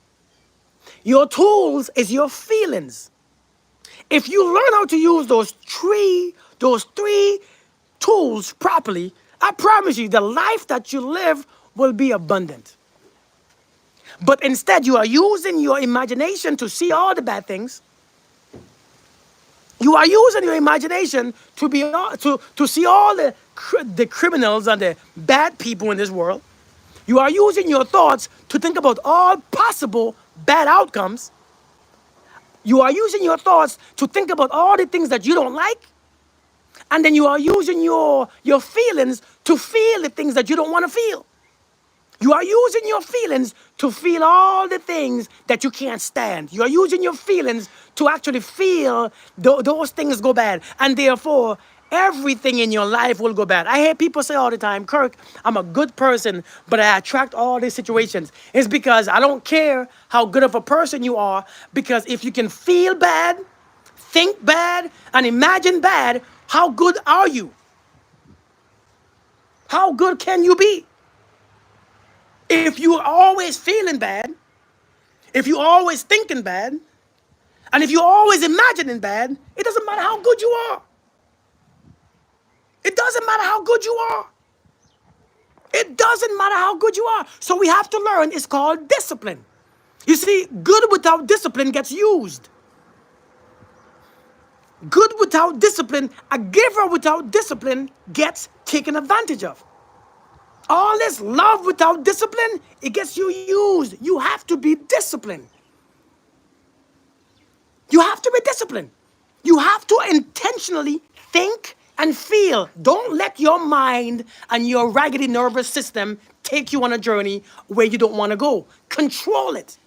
Your tools is your feelings. If you learn how to use those three tools properly, I promise you the life that you live will be abundant. But instead, you are using your imagination to see all the bad things. You are using your imagination to see all the criminals and the bad people in this world. You are using your thoughts to think about all possible bad outcomes. You are using your thoughts to think about all the things that you don't like. And then you are using your feelings to feel the things that you don't want to feel. You are using your feelings to feel all the things that you can't stand. You are using your feelings to actually feel those things go bad. And therefore, everything in your life will go bad. I hear people say all the time, Kirk, I'm a good person, but I attract all these situations. It's because I don't care how good of a person you are, because if you can feel bad, think bad, and imagine bad, how good are you? How good can you be? If you're always feeling bad, if you're always thinking bad, and if you're always imagining bad, it doesn't matter how good you are. It doesn't matter how good you are. It doesn't matter how good you are. So we have to learn, it's called discipline. You see, good without discipline gets used. Good without discipline, a giver without discipline gets taken advantage of. All this love without discipline, it gets you used. You have to be disciplined. You have to be disciplined. You have to intentionally think and feel. Don't let your mind and your raggedy nervous system take you on a journey where you don't want to go. Control it.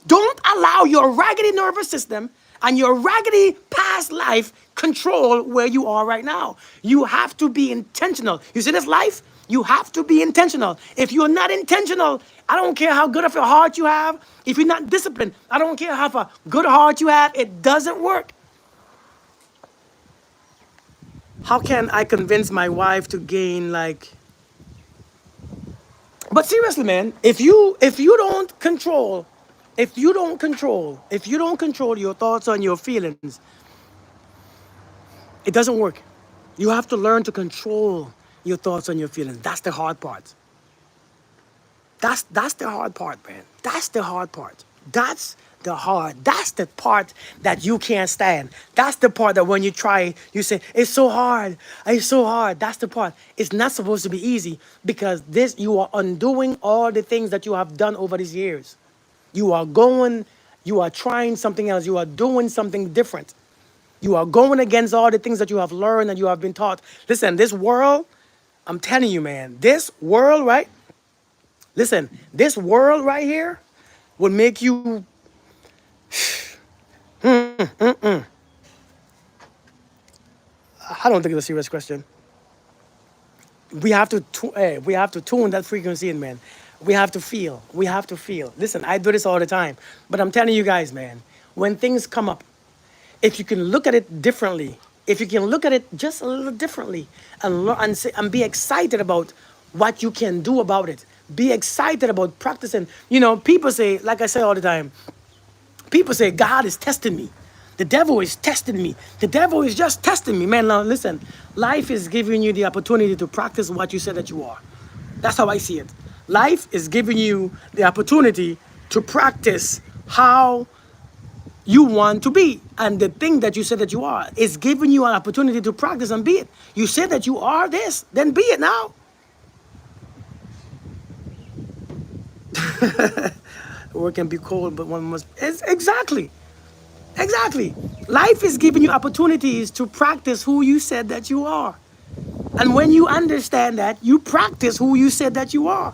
Don't allow your raggedy nervous system and your raggedy past life control where you are right now. You have to be intentional. You see this life? You have to be intentional. If you're not intentional, I don't care how good of a heart you have. If you're not disciplined, I don't care how a good heart you have. It doesn't work. How can I convince my wife to gain But seriously, man, if you don't control your thoughts and your feelings, it doesn't work. You have to learn to control your thoughts and your feelings. That's the hard part. That's the hard part, man. That's the hard part. That's the part that you can't stand. That's the part that when you try, you say, it's so hard. It's so hard. That's the part. It's not supposed to be easy, because you are undoing all the things that you have done over these years. You are trying something else. You are doing something different. You are going against all the things that you have learned and you have been taught. Listen, this world, I'm telling you, man, this world, right? Listen, this world right here will make you. I don't think it's a serious question. We have to tune that frequency in, man. We have to feel. We have to feel. Listen, I do this all the time, but I'm telling you guys, man, when things come up, if you can look at it differently, if you can look at it just a little differently, and be excited about what you can do about it. Be excited about practicing. You know, people say, like I say all the time, people say, God is testing me. The devil is testing me. The devil is just testing me. Man, now listen, life is giving you the opportunity to practice what you said that you are. That's how I see it. Life is giving you the opportunity to practice how you want to be. And the thing that you said that you are is giving you an opportunity to practice and be it. You said that you are this, then be it now. Work can be cold, but one must. Exactly. Exactly. Life is giving you opportunities to practice who you said that you are. And when you understand that, you practice who you said that you are.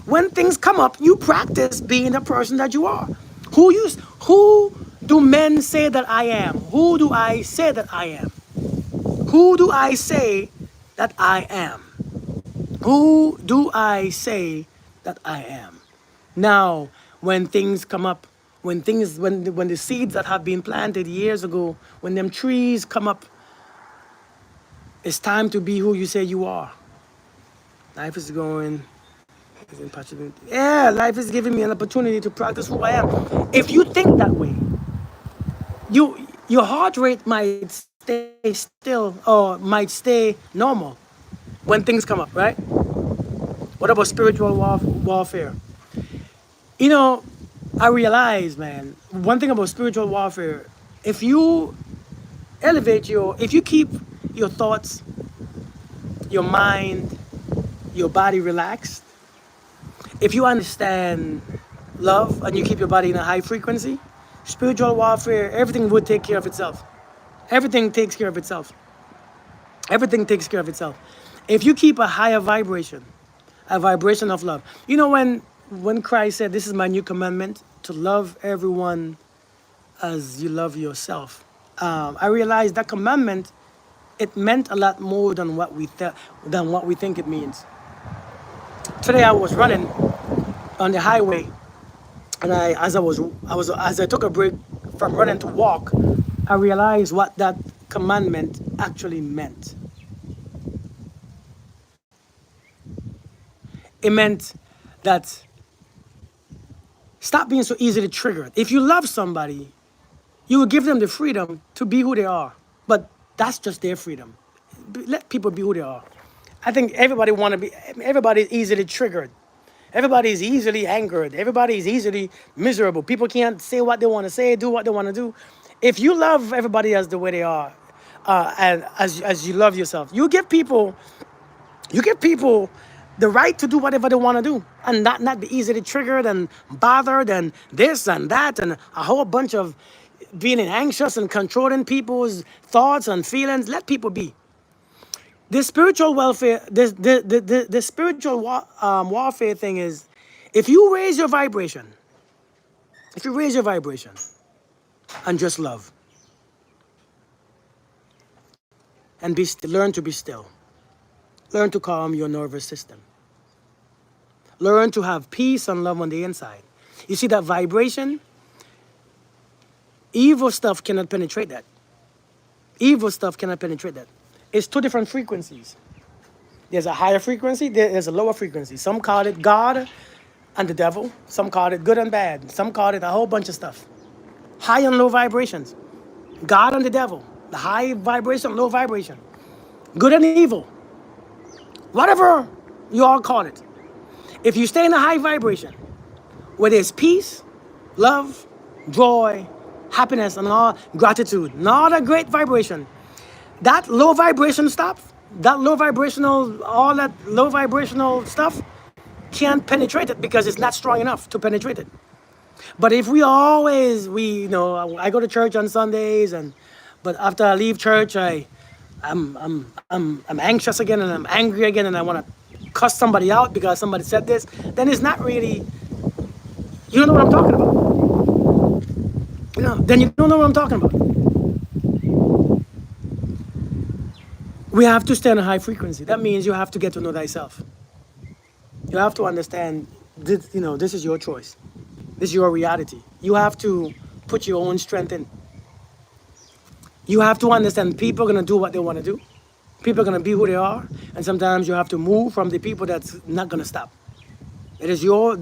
When things come up, you practice being the person that you are. Who do men say that I am? Who do I say that I am? Who do I say that I am? Who do I say that I am? Now, when things come up, when the seeds that have been planted years ago, when them trees come up, it's time to be who you say you are. Life is going, yeah, life is giving me an opportunity to practice who I am. If you think that way, your heart rate might stay still or might stay normal when things come up, right? What about spiritual warfare? You know, I realize, man, one thing about spiritual warfare, if you if you keep your thoughts, your mind, your body relaxed, if you understand love and you keep your body in a high frequency, spiritual warfare, everything would take care of itself. Everything takes care of itself. Everything takes care of itself. If you keep a higher vibration, a vibration of love. You know, when Christ said, "This is my new commandment, to love everyone as you love yourself." I realized that commandment, it meant a lot more than what we think it means. Today I was running on the highway, and as I took a break from running to walk, I realized what that commandment actually meant. It meant that stop being so easily triggered. If you love somebody, you will give them the freedom to be who they are. But that's just their freedom. Let people be who they are. I think everybody is easily triggered. Everybody is easily angered. Everybody is easily miserable. People can't say what they want to say, do what they want to do. If you love everybody as the way they are, and as you love yourself, you give people the right to do whatever they want to do and not be easily triggered and bothered and this and that and a whole bunch of being anxious and controlling people's thoughts and feelings. Let people be. The spiritual welfare, the spiritual warfare thing is, if you raise your vibration, if you raise your vibration and just love and learn to be still, learn to calm your nervous system, learn to have peace and love on the inside. You see that vibration? Evil stuff cannot penetrate that. Evil stuff cannot penetrate that. It's two different frequencies. There's a higher frequency, there's a lower frequency. Some call it God and the devil. Some call it good and bad. Some call it a whole bunch of stuff. High and low vibrations. God and the devil. The high vibration, low vibration. Good and evil. Whatever you all call it. If you stay in a high vibration, where there's peace, love, joy, happiness, and all gratitude, and all that great vibration, that low vibration stops. All that low vibrational stuff can't penetrate it because it's not strong enough to penetrate it. But if I go to church on Sundays, but after I leave church, I'm anxious again and I'm angry again and I want to cuss somebody out because somebody said this, then it's not really, you don't know what I'm talking about. Then you don't know what I'm talking about. We have to stay on a high frequency. That means you have to get to know thyself. You have to understand this, this is your choice. This is your reality. You have to put your own strength in. You have to understand people are going to do what they want to do. People are going to be who they are. And sometimes you have to move from the people that's not going to stop. This is your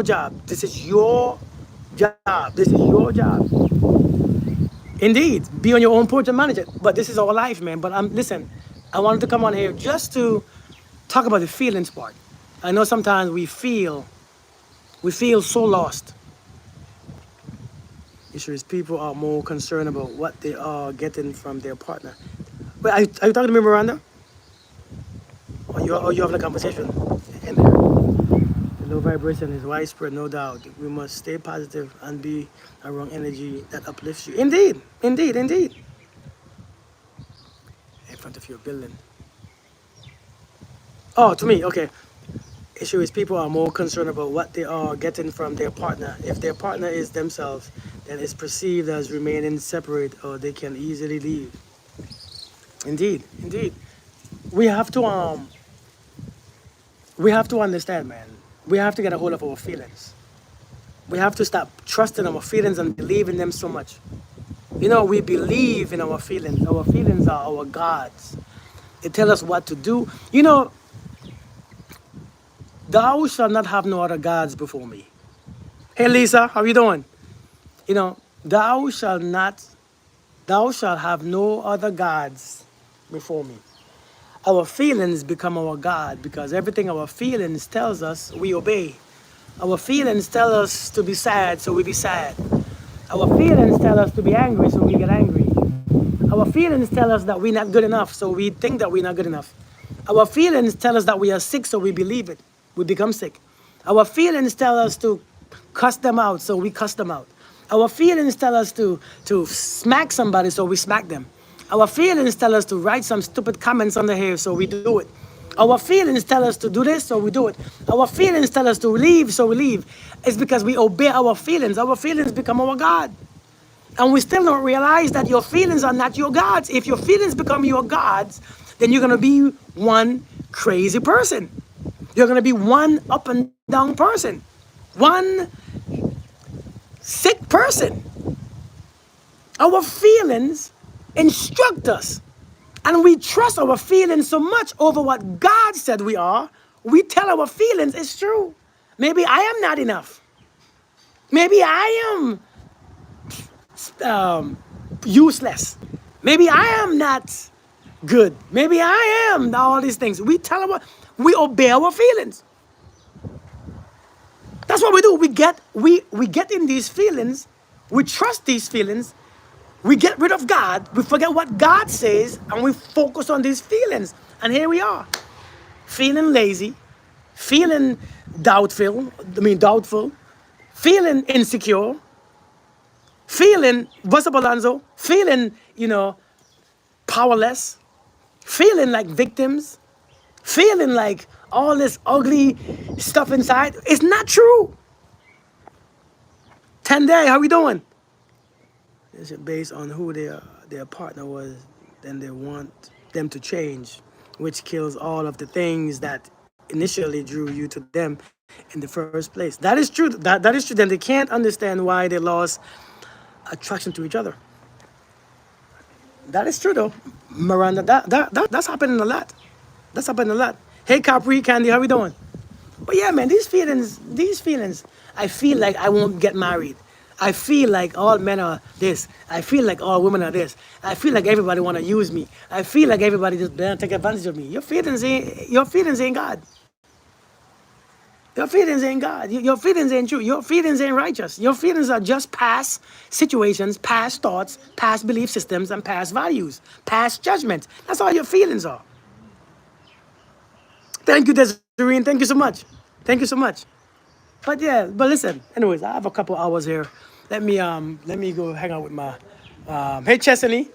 job. This is your job. This is your job. Indeed, be on your own porch and manage it. But this is our life, man. But listen, I wanted to come on here just to talk about the feelings part. I know sometimes we feel so lost. Issue is people are more concerned about what they are getting from their partner. Wait, are you talking to me, Miranda? Or you having a conversation? In there. The low vibration is widespread, no doubt. We must stay positive and be around energy that uplifts you. Indeed, indeed, indeed. In front of your building. Oh, to me, okay. Issue is people are more concerned about what they are getting from their partner. If their partner is themselves, then it's perceived as remaining separate or they can easily leave. Indeed, indeed. We have to understand, man. We have to get a hold of our feelings. We have to stop trusting our feelings and believing them so much. You know, we believe in our feelings. Our feelings are our gods. They tell us what to do. You know, thou shalt not have no other gods before me. Hey Lisa, how you doing? You know, thou shalt have no other gods before me. Our feelings become our God because everything our feelings tells us, we obey. Our feelings tell us to be sad, so we be sad. Our feelings tell us to be angry, so we get angry. Our feelings tell us that we're not good enough, so we think that we're not good enough. Our feelings tell us that we are sick, so we believe it. We become sick. Our feelings tell us to cuss them out, so we cuss them out. Our feelings tell us to smack somebody, so we smack them. Our feelings tell us to write some stupid comments on the hair, so we do it. Our feelings tell us to do this, so we do it. Our feelings tell us to leave, so we leave. It's because we obey our feelings. Our feelings become our God. And we still don't realize that your feelings are not your gods. If your feelings become your gods, then you're going to be one crazy person. You're going to be one up and down person. One sick person. Our feelings instruct us. And we trust our feelings so much over what God said we are. We tell our feelings it's true. Maybe I am not enough. Maybe I am useless. Maybe I am not good. Maybe I am all these things. We obey our feelings. That's what we do. We get in these feelings. We trust these feelings. We get rid of God. We forget what God says, and we focus on these feelings. And here we are, feeling lazy, feeling doubtful, feeling insecure, feeling, what's up, Alonzo? Feeling, powerless, feeling like victims, feeling like all this ugly stuff inside. It's not true. 10 Day, how we doing? Is it based on who their partner was, then they want them to change, which kills all of the things that initially drew you to them in the first place. That is true. That is true. Then they can't understand why they lost attraction to each other. That is true though, Miranda. That's happening a lot. That's happening a lot. Hey Capri, Candy, how we doing? But yeah, man, these feelings. I feel like I won't get married. I feel like all men are this. I feel like all women are this. I feel like everybody want to use me. I feel like everybody just take advantage of me. Your feelings ain't God. Your feelings ain't God. Your feelings ain't true. Your feelings ain't righteous. Your feelings are just past situations, past thoughts, past belief systems, and past values, past judgments. That's all your feelings are. Thank you, Desiree. Thank you so much. Thank you so much. But yeah, but listen. Anyways, I have a couple hours here. Let me go hang out with my hey Chesney.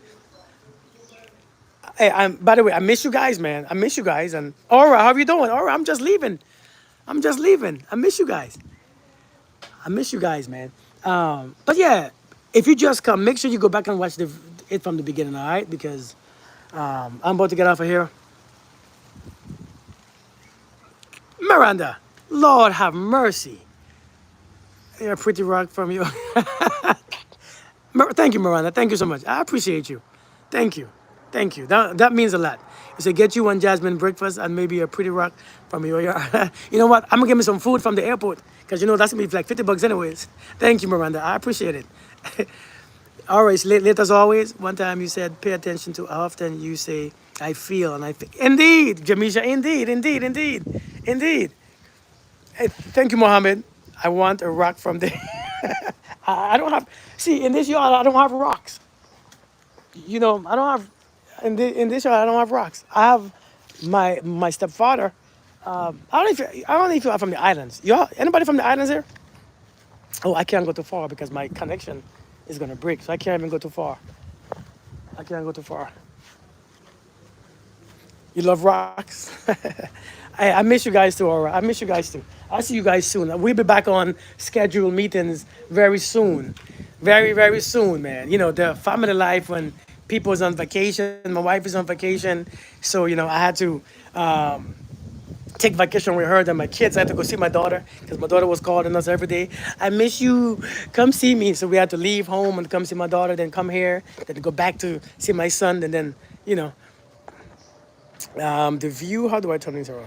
Hey, by the way, I miss you guys, man. I miss you guys. And Aura, how you doing? Aura, I'm just leaving. I miss you guys. I miss you guys, man. But yeah, if you just come, make sure you go back and watch it from the beginning, all right? Because I'm about to get off of here. Miranda, Lord have mercy. You're a pretty rock from you. Thank you, Miranda. Thank you so much. I appreciate you. Thank you. Thank you. That means a lot. You say, get you one jasmine breakfast and maybe a pretty rock from your yard. You know what? I'm going to get me some food from the airport because, that's going to be like $50 anyways. Thank you, Miranda. I appreciate it. All right, late as always. One time you said, pay attention to how often you say, I feel and I think. Indeed, Jamisha, indeed. Hey, thank you, Mohammed. I want a rock from there. I don't have. See, in this yard, I don't have rocks. You know, I don't have. In this yard, I don't have rocks. I have my stepfather. I don't know if I don't know if you are from the islands. You all, anybody from the islands here? Oh, I can't go too far because my connection is gonna break, so I can't even go too far. I can't go too far. You love rocks. I miss you guys too, Aura. I miss you guys too. I'll see you guys soon. We'll be back on scheduled meetings very soon. Very, very soon, man. You know, the family life when people's on vacation, my wife is on vacation. So, you know, I had to take vacation with her. Then my kids, I had to go see my daughter because my daughter was calling us every day. I miss you. Come see me. So we had to leave home and come see my daughter, then come here, then go back to see my son, and then, you know, the view. How do I turn this around?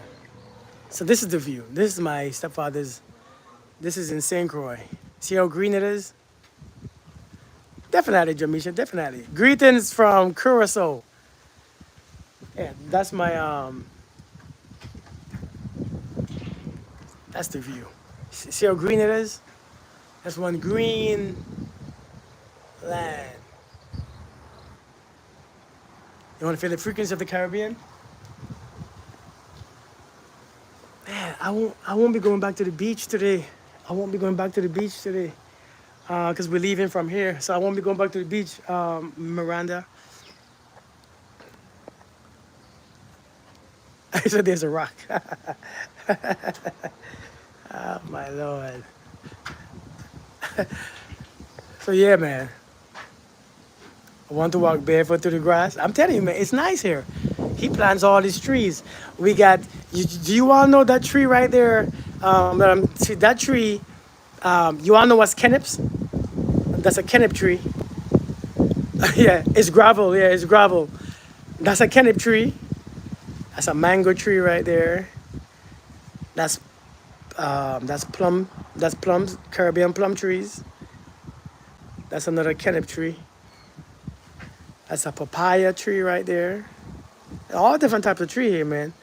So this is the view. This is my stepfather's. This is in St. Croix. See how green it is? Definitely, Jamisha. Definitely. Greetings from Curacao. Yeah, that's my That's the view. See how green it is? That's one green land. You want to feel the frequency of the Caribbean? Man, I won't be going back to the beach today. I won't be going back to the beach today because we're leaving from here. So I won't be going back to the beach, Miranda. I said there's a rock. Oh, my Lord. So yeah, man. I want to walk barefoot through the grass. I'm telling you, man, it's nice here. He plants all these trees. We got, do you all know that tree right there? See that tree, you all know what's canips? That's a canip tree. Yeah, it's gravel. Yeah, it's gravel. That's a canip tree. That's a mango tree right there. That's plum. That's plums, Caribbean plum trees. That's another canip tree. That's a papaya tree right there. All different types of tree here, man.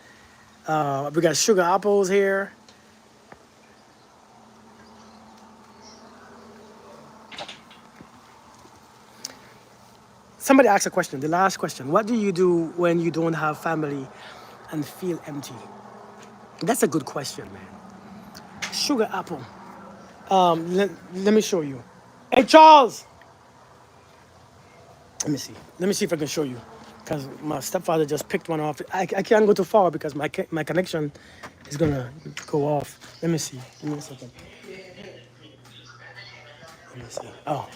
We got sugar apples here. Somebody asked a question, the last question. What do you do when you don't have family and feel empty? That's a good question, man. Sugar apple. Let me show you. Hey, Charles! Let me see. Let me see if I can show you. Because my stepfather just picked one off. I can't go too far because my connection is going to go off. Let me see. Give me a second. Let me see. Oh,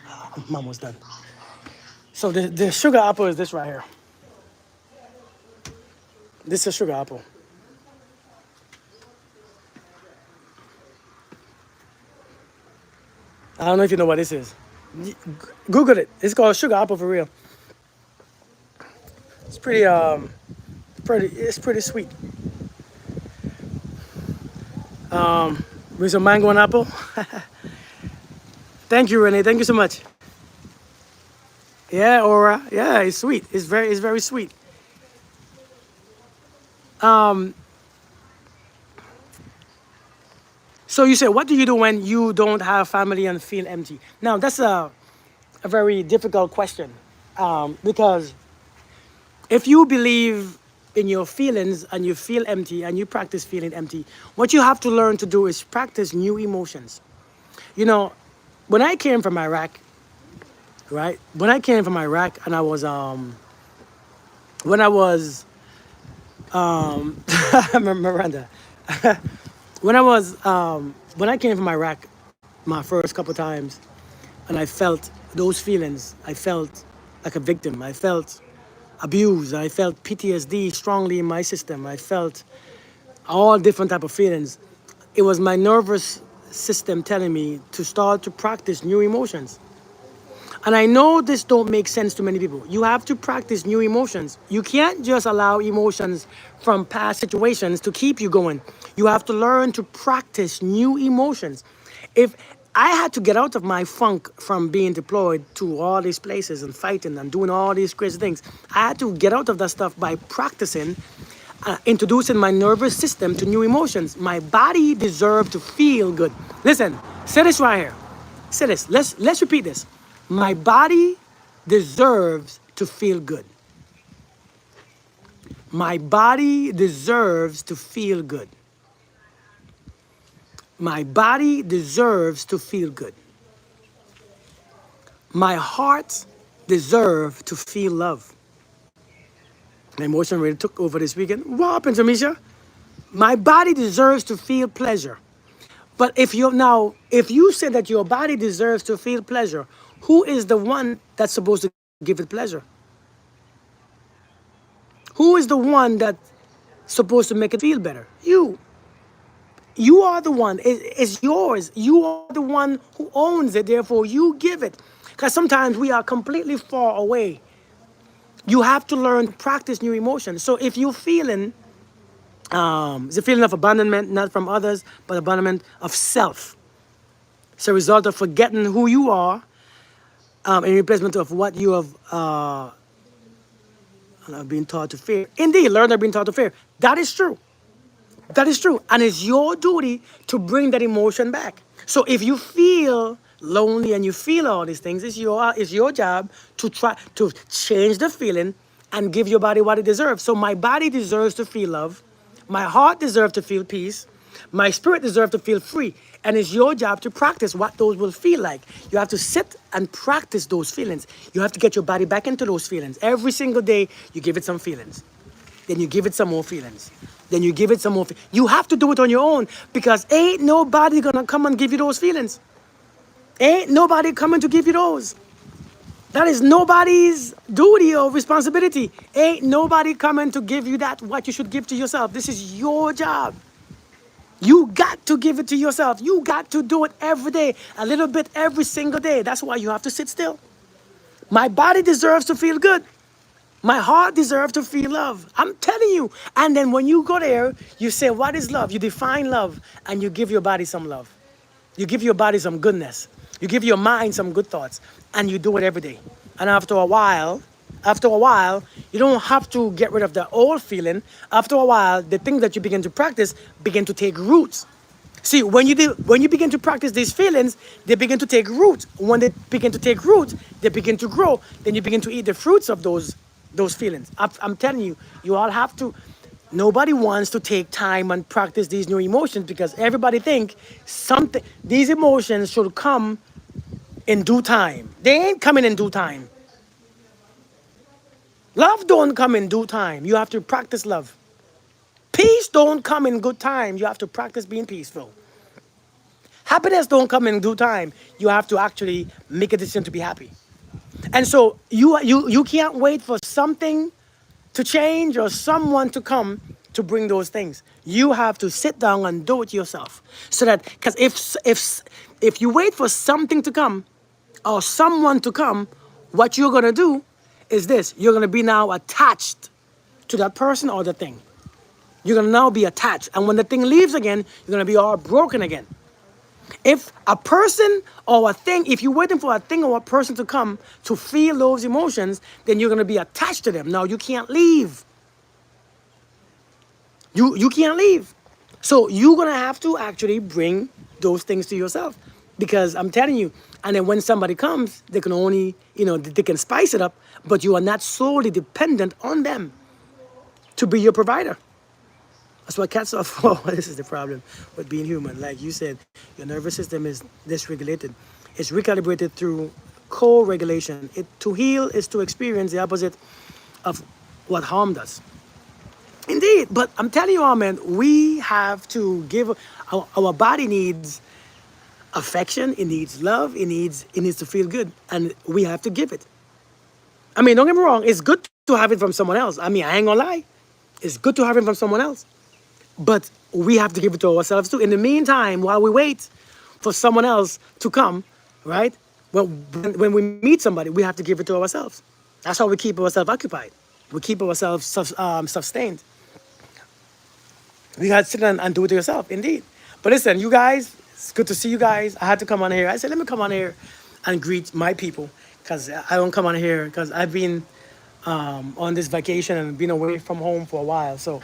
I'm almost done. So the sugar apple is this right here. This is a sugar apple. I don't know if you know what this is. Google it. It's called sugar apple for real. It's pretty sweet. With some mango and apple. Thank you, Renee. Thank you so much. Yeah, Aura. Yeah, it's sweet. It's very sweet. So you say, what do you do when you don't have family and feel empty? Now that's a very difficult question because if you believe in your feelings and you feel empty and you practice feeling empty, what you have to learn to do is practice new emotions. You know, when I came from Iraq, right? When I came from Iraq and I was when I was Miranda, when I came from Iraq, my first couple times, and I felt those feelings. I felt like a victim. I felt abused. I felt PTSD strongly in my system. I felt all different type of feelings. It was my nervous system telling me to start to practice new emotions. And I know this don't make sense to many people. You have to practice new emotions. You can't just allow emotions from past situations to keep you going. You have to learn to practice new emotions. If I had to get out of my funk from being deployed to all these places and fighting and doing all these crazy things, I had to get out of that stuff by practicing, introducing my nervous system to new emotions. My body deserved to feel good. Listen, Say this right here. Say this. Let's repeat this. My body deserves to feel good. My body deserves to feel good. My body deserves to feel good. My heart deserves to feel love. My emotion really took over this weekend. What happened to Misha? My body deserves to feel pleasure. But if you say that your body deserves to feel pleasure, who is the one that's supposed to give it pleasure? Who is the one that's supposed to make it feel better? You. You are the one. It's yours. You are the one who owns it. Therefore, you give it. Because sometimes we are completely far away. You have to learn to practice new emotions. So if you're feeling, it's a feeling of abandonment, not from others, but abandonment of self. It's a result of forgetting who you are in replacement of what you have been taught to fear. Indeed, learn have been taught to fear. That is true. That is true. And it's your duty to bring that emotion back. So if you feel lonely and you feel all these things, it's your job to try to change the feeling and give your body what it deserves. So my body deserves to feel love. My heart deserves to feel peace. My spirit deserves to feel free. And it's your job to practice what those will feel like. You have to sit and practice those feelings. You have to get your body back into those feelings. Every single day, you give it some feelings. Then you give it some more feelings. Then you give it some more. You have to do it on your own because ain't nobody gonna come and give you those feelings. Ain't nobody coming to give you those. That is nobody's duty or responsibility. Ain't nobody coming to give you that what you should give to yourself. This is your job. You got to give it to yourself. You got to do it every day, a little bit every single day. That's why you have to sit still. My body deserves to feel good. My heart deserves to feel love. I'm telling you. And then when you go there, you say, what is love? You define love and you give your body some love. You give your body some goodness. You give your mind some good thoughts. And you do it every day. And after a while, you don't have to get rid of the old feeling. After a while, the things that you begin to practice begin to take roots. See, when you begin to practice these feelings, they begin to take root. When they begin to take root, they begin to grow. Then you begin to eat the fruits of those feelings. I'm telling you, you all have to. Nobody wants to take time and practice these new emotions because everybody think these emotions should come in due time. They ain't coming in due time. Love don't come in due time. You have to practice love. Peace don't come in good time. You have to practice being peaceful. Happiness don't come in due time. You have to actually make a decision to be happy. And so you can't wait for something to change or someone to come to bring those things. You have to sit down and do it yourself. So that because if you wait for something to come or someone to come, what you're gonna do is this. You're gonna be now attached to that person or the thing. You're gonna now be attached. And when the thing leaves again, you're gonna be all broken again. If a person or a thing, if you're waiting for a thing or a person to come to feel those emotions, then you're going to be attached to them. Now, you can't leave. You can't leave. So you're going to have to actually bring those things to yourself. Because I'm telling you, and then when somebody comes, they can only, they can spice it up, but you are not solely dependent on them to be your provider. That's what cats are for. This is the problem with being human. Like you said, your nervous system is dysregulated. It's recalibrated through co-regulation. To heal is to experience the opposite of what harmed us. Indeed, but I'm telling you all, man, we have to give, our body needs affection, it needs love, it needs to feel good, and we have to give it. I mean, don't get me wrong, it's good to have it from someone else. I mean, I ain't gonna lie. It's good to have it from someone else. But we have to give it to ourselves too. In the meantime, while we wait for someone else to come, right? When we meet somebody, we have to give it to ourselves. That's how we keep ourselves occupied. We keep ourselves sustained. You got to sit down and do it to yourself, indeed. But listen, you guys, it's good to see you guys. I had to come on here. I said, let me come on here and greet my people because I don't come on here because I've been on this vacation and been away from home for a while. So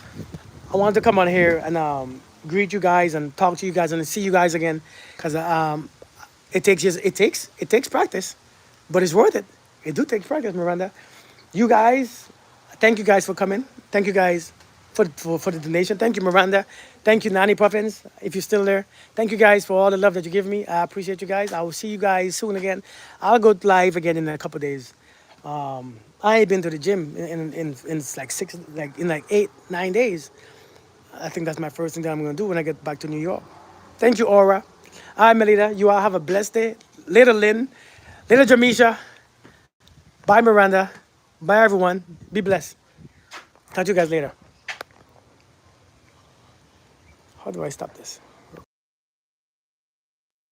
I wanted to come on here and greet you guys and talk to you guys and see you guys again, because it takes practice, but it's worth it. It do take practice, Miranda. You guys, thank you guys for coming. Thank you guys for the donation. Thank you, Miranda. Thank you, Nanny Puffins, if you're still there. Thank you guys for all the love that you give me. I appreciate you guys. I will see you guys soon again. I'll go live again in a couple days. I ain't been to the gym in like in like 8 9 days. I think that's my first thing that I'm gonna do when I get back to New York. Thank you, Aura. All right, Melita. You all have a blessed day. Little Lynn, little Jamisha. Bye, Miranda. Bye, everyone. Be blessed. Talk to you guys later. How do I stop this?